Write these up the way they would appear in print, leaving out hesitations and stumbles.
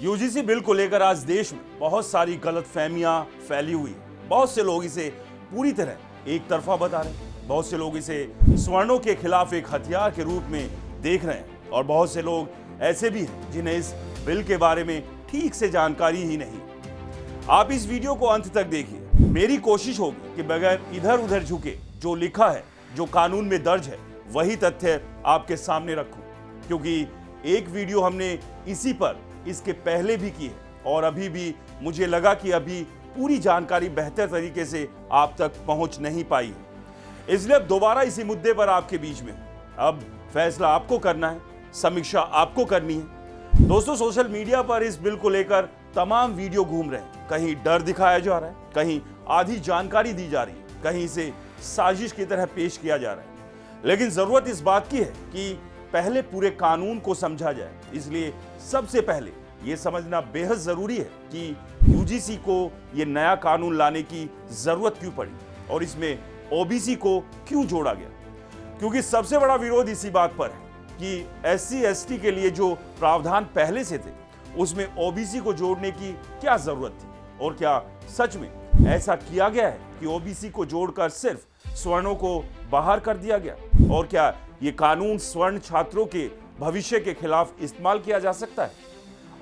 UGC bill को लेकर आज देश में बहुत सारी गलतफहमियां फैली हुई है। बहुत से लोग इसे पूरी तरह एक तरफा बता रहे हैं, बहुत से लोग इसे सवर्णों के खिलाफ एक हथियार के रूप में देख रहे हैं और बहुत से लोग ऐसे भी हैं जिन्हें इस बिल के बारे में ठीक से जानकारी ही नहीं। आप इस वीडियो को अंत तक देखिए। मेरी कोशिश होगी कि बगैर इधर उधर झुके जो लिखा है, जो कानून में दर्ज है, वही तथ्य आपके सामने रखूं, क्योंकि एक वीडियो हमने इसी पर इसके पहले भी की है और अभी भी मुझे लगा कि अभी पूरी जानकारी बेहतर तरीके से आप तक पहुंच नहीं पाई है। इसलिए अब दोबारा इसी मुद्दे पर आपके बीच में अब फैसला आपको करना है, समीक्षा आपको करनी है। दोस्तों, सोशल मीडिया पर इस बिल को लेकर तमाम वीडियो घूम रहे हैं। कहीं डर दिखाया जा रहा है, कहीं आधी जानकारी दी जा रही है, कहीं इसे साजिश की तरह पेश किया जा रहा है। लेकिन जरूरत इस बात की है कि पहले पूरे कानून को समझा जाए। इसलिए सबसे पहले यह समझना बेहद जरूरी है कि यूजीसी को यह नया कानून लाने की जरूरत क्यों पड़ी और इसमें ओबीसी को क्यों जोड़ा गया। क्योंकि सबसे बड़ा विरोध इसी बात पर है कि एससी एसटी के लिए जो प्रावधान पहले से थे उसमें ओबीसी को जोड़ने की क्या जरूरत थी और क्या सच में ऐसा किया गया है कि ओबीसी को जोड़कर सिर्फ सवर्णों को बाहर कर दिया गया और क्या ये कानून स्वर्ण छात्रों के भविष्य के खिलाफ इस्तेमाल किया जा सकता है।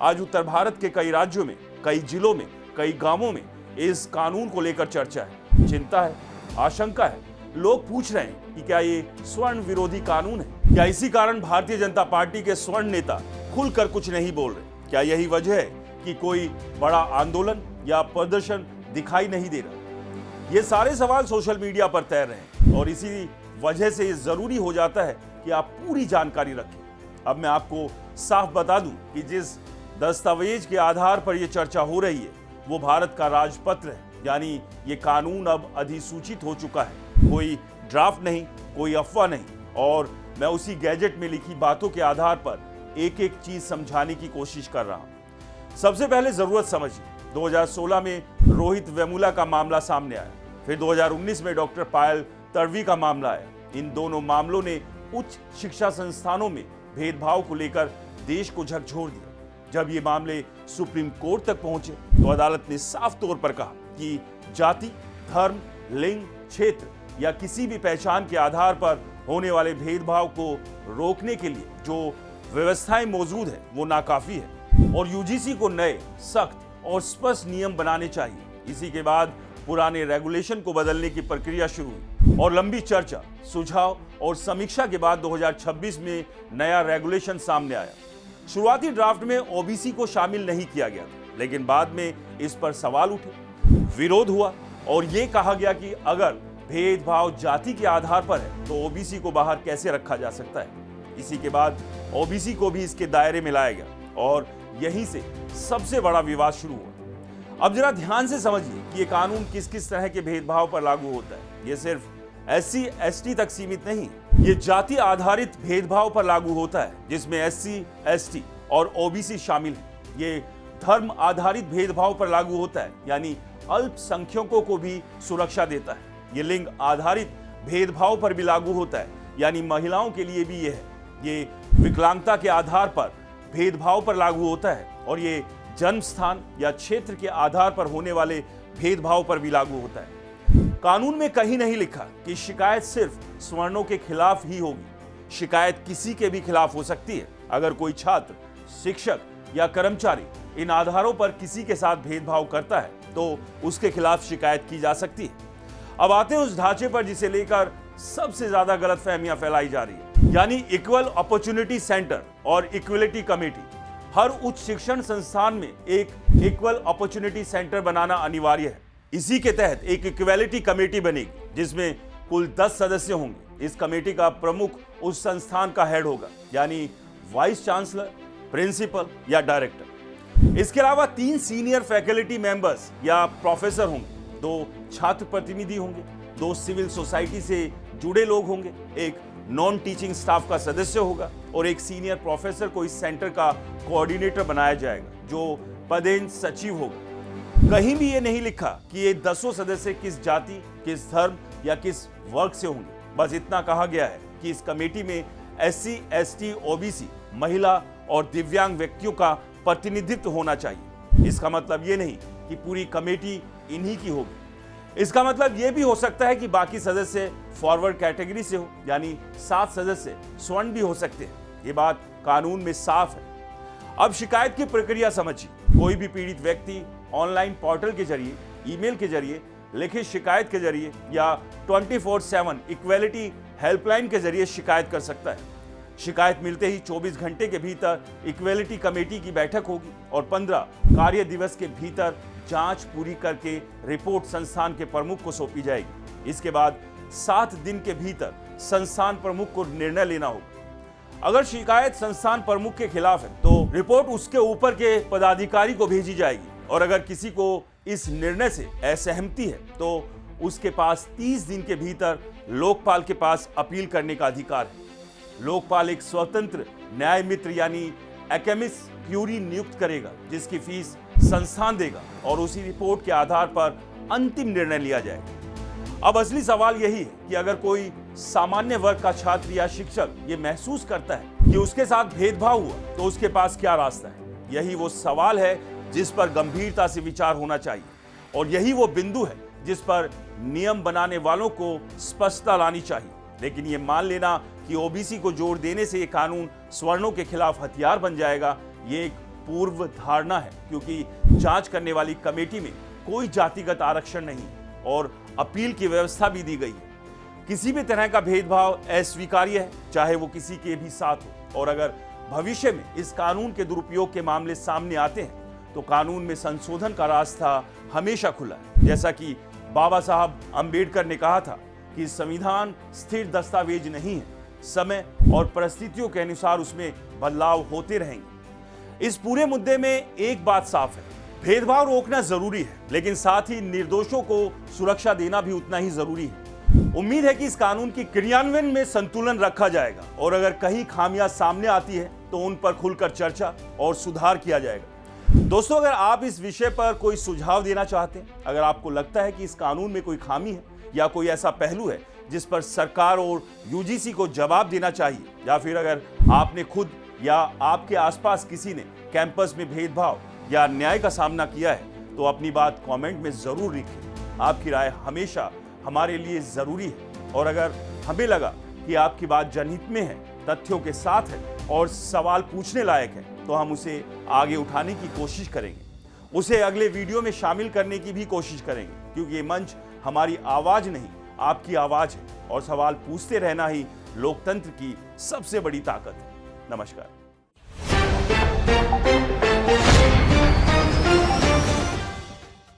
आज उत्तर भारत के कई राज्यों में, कई जिलों में, कई गांवों में इस कानून को लेकर चर्चा है, चिंता है, आशंका है। लोग पूछ रहे हैं कि क्या ये स्वर्ण विरोधी कानून है। क्या इसी कारण भारतीय जनता पार्टी के स्वर्ण नेता खुलकर कुछ नहीं बोल रहे। क्या यही वजह है कि कोई बड़ा आंदोलन या प्रदर्शन दिखाई नहीं दे रहा। ये सारे सवाल सोशल मीडिया पर तैर रहे हैं और इसी वजह से ये जरूरी हो जाता है कि आप पूरी जानकारी रखें। अब मैं आपको साफ बता दूं कि जिस दस्तावेज के आधार पर यह चर्चा हो रही है वो भारत का राजपत्र है, यानी ये कानून अब अधिसूचित हो चुका है। कोई ड्राफ्ट नहीं, कोई अफवाह नहीं। और मैं उसी गैजेट में लिखी बातों के आधार पर एक एक चीज समझाने की कोशिश कर रहा हूं। सबसे पहले जरूरत समझिए। 2016 में रोहित वेमुला का मामला सामने आया, फिर 2019 में डॉक्टर पायल तडवी का मामला आया। इन दोनों मामलों ने उच्च शिक्षा संस्थानों में भेदभाव को लेकर देश को झकझोर दिया। जब ये मामले सुप्रीम कोर्ट तक पहुंचे तो अदालत ने साफ तौर पर कहा कि जाति, धर्म, लिंग, क्षेत्र या किसी भी पहचान के आधार पर होने वाले भेदभाव को रोकने के लिए जो व्यवस्थाएं मौजूद है वो नाकाफी है और यूजीसी को नए, सख्त और स्पष्ट नियम बनाने चाहिए। इसी के बाद पुराने रेगुलेशन को बदलने की प्रक्रिया शुरू हुई और लंबी चर्चा, सुझाव और समीक्षा के बाद 2026 में नया रेगुलेशन सामने आया। शुरुआती ड्राफ्ट में ओबीसी को शामिल नहीं किया गया, लेकिन बाद में इस पर सवाल उठे, विरोध हुआ और यह कहा गया कि अगर भेदभाव जाति के आधार पर है तो ओबीसी को बाहर कैसे रखा जा सकता है। इसी के बाद ओबीसी को भी इसके दायरे में लाया गया और यहीं से सबसे बड़ा विवाद शुरू हुआ। अब जरा ध्यान से समझिए कि ये कानून किस किस तरह के भेदभाव पर लागू होता है। ये सिर्फ एससी एसटी तक सीमित नहीं, ये जाति आधारित भेदभाव पर लागू होता है जिसमें एससी एसटी और ओबीसी शामिल है। ये धर्म आधारित भेदभाव पर लागू होता है, यानी अल्पसंख्यकों को भी सुरक्षा देता है। ये लिंग आधारित भेदभाव पर भी लागू होता है, यानी महिलाओं के लिए भी ये है। ये विकलांगता के आधार पर भेदभाव पर लागू होता है और ये जन्म स्थान या क्षेत्र के आधार पर होने वाले भेदभाव पर भी लागू होता है। कानून में कहीं नहीं लिखा कि शिकायत सिर्फ सवर्णों के खिलाफ ही होगी। शिकायत किसी के भी खिलाफ हो सकती है। अगर कोई छात्र, शिक्षक या कर्मचारी इन आधारों पर किसी के साथ भेदभाव करता है तो उसके खिलाफ शिकायत की जा सकती है। अब आते हैं उस ढांचे पर जिसे लेकर सबसे ज्यादा गलतफहमियां फैलाई जा रही है, यानी इक्वल अपॉर्चुनिटी सेंटर और इक्वलिटी कमेटी। हर उच्च शिक्षण संस्थान में एक इक्वल अपॉर्चुनिटी सेंटर बनाना अनिवार्य है। इसी के तहत एक इक्वालिटी कमेटी बनेगी जिसमें कुल 10 सदस्य होंगे। इस कमेटी का प्रमुख उस संस्थान का हेड होगा, यानी वाइस चांसलर, प्रिंसिपल या डायरेक्टर। इसके अलावा 3 सीनियर फैकल्टी मेंबर्स या प्रोफेसर होंगे, 2 छात्र प्रतिनिधि होंगे, 2 सिविल सोसाइटी से जुड़े लोग होंगे, एक नॉन टीचिंग स्टाफ का सदस्य होगा और एक सीनियर प्रोफेसर को इस सेंटर का कोऑर्डिनेटर बनाया जाएगा जो पदेन सचिव होगा। कहीं भी ये नहीं लिखा कि ये 10 सदस्य किस जाति, किस धर्म या किस वर्ग से होंगे। बस इतना कहा गया है कि इस कमेटी में एससी, एसटी, ओबीसी, महिला और दिव्यांग व्यक्तियों का प्रतिनिधित्व होना चाहिए। इसका मतलब ये नहीं कि पूरी कमेटी इन्हीं की होगी। इसका मतलब ये भी हो सकता है कि बाकी सदस्य फॉरवर्ड कैटेगरी से हो, यानी 7 सदस्य स्वर्ण भी हो सकते हैं। ये बात कानून में साफ है। अब शिकायत की प्रक्रिया समझिए। कोई भी पीड़ित व्यक्ति ऑनलाइन पोर्टल के जरिए, ईमेल के जरिए, लिखित शिकायत के जरिए या 24/7 इक्वेलिटी हेल्पलाइन के जरिए शिकायत कर सकता है। शिकायत मिलते ही 24 घंटे के भीतर इक्वेलिटी कमेटी की बैठक होगी और 15 कार्य दिवस के भीतर जांच पूरी करके रिपोर्ट संस्थान के प्रमुख को सौंपी जाएगी। इसके बाद 7 दिन के भीतर संस्थान प्रमुख को निर्णय लेना होगा। अगर शिकायत संस्थान प्रमुख के खिलाफ है तो रिपोर्ट उसके ऊपर के पदाधिकारी को भेजी जाएगी और अगर किसी को इस निर्णय से असहमति है तो उसके पास 30 दिन के भीतर लोकपाल के पास अपील करने का अधिकार है। लोकपाल एक स्वतंत्र न्याय मित्र यानी एकेमिस क्यूरी नियुक्त करेगा, जिसकी फीस संस्थान देगा और उसी रिपोर्ट के आधार पर अंतिम निर्णय लिया जाएगा। अब असली सवाल यही है कि अगर कोई सामान्य वर्ग का छात्र या शिक्षक ये महसूस करता है कि उसके साथ भेदभाव हुआ तो उसके पास क्या रास्ता है। यही वो सवाल है जिस पर गंभीरता से विचार होना चाहिए और यही वो बिंदु है जिस पर नियम बनाने वालों को स्पष्टता लानी चाहिए। लेकिन ये मान लेना कि ओबीसी को जोड़ देने से ये कानून सवर्णों के खिलाफ हथियार बन जाएगा, ये एक पूर्व धारणा है, क्योंकि जांच करने वाली कमेटी में कोई जातिगत आरक्षण नहीं और अपील की व्यवस्था भी दी गई है। किसी भी तरह का भेदभाव अस्वीकार्य है, चाहे वो किसी के भी साथ हो। और अगर भविष्य में इस कानून के दुरुपयोग के मामले सामने आते हैं तो कानून में संशोधन का रास्ता हमेशा खुला है। जैसा कि बाबा साहब अंबेडकर ने कहा था कि संविधान स्थिर दस्तावेज नहीं है, समय और परिस्थितियों के अनुसार उसमें बदलाव होते रहेंगे। इस पूरे मुद्दे में एक बात साफ है, भेदभाव रोकना जरूरी है, लेकिन साथ ही निर्दोषों को सुरक्षा देना भी उतना ही जरूरी है। उम्मीद है कि इस कानून की क्रियान्वयन में संतुलन रखा जाएगा और अगर कहीं खामियां सामने आती है तो उन पर खुलकर चर्चा और सुधार किया जाएगा। दोस्तों, अगर आप इस विषय पर कोई सुझाव देना चाहते हैं, अगर आपको लगता है कि इस कानून में कोई खामी है या कोई ऐसा पहलू है जिस पर सरकार और यूजीसी को जवाब देना चाहिए, या फिर अगर आपने खुद या आपके आसपास किसी ने कैंपस में भेदभाव या अन्याय का सामना किया है तो अपनी बात कमेंट में जरूर लिखें। आपकी राय हमेशा हमारे लिए जरूरी है और अगर हमें लगा कि आपकी बात जनहित में है, तथ्यों के साथ है और सवाल पूछने लायक है तो हम उसे आगे उठाने की कोशिश करेंगे, उसे अगले वीडियो में शामिल करने की भी कोशिश करेंगे, क्योंकि ये मंच हमारी आवाज नहीं आपकी आवाज है और सवाल पूछते रहना ही लोकतंत्र की सबसे बड़ी ताकत है। नमस्कार।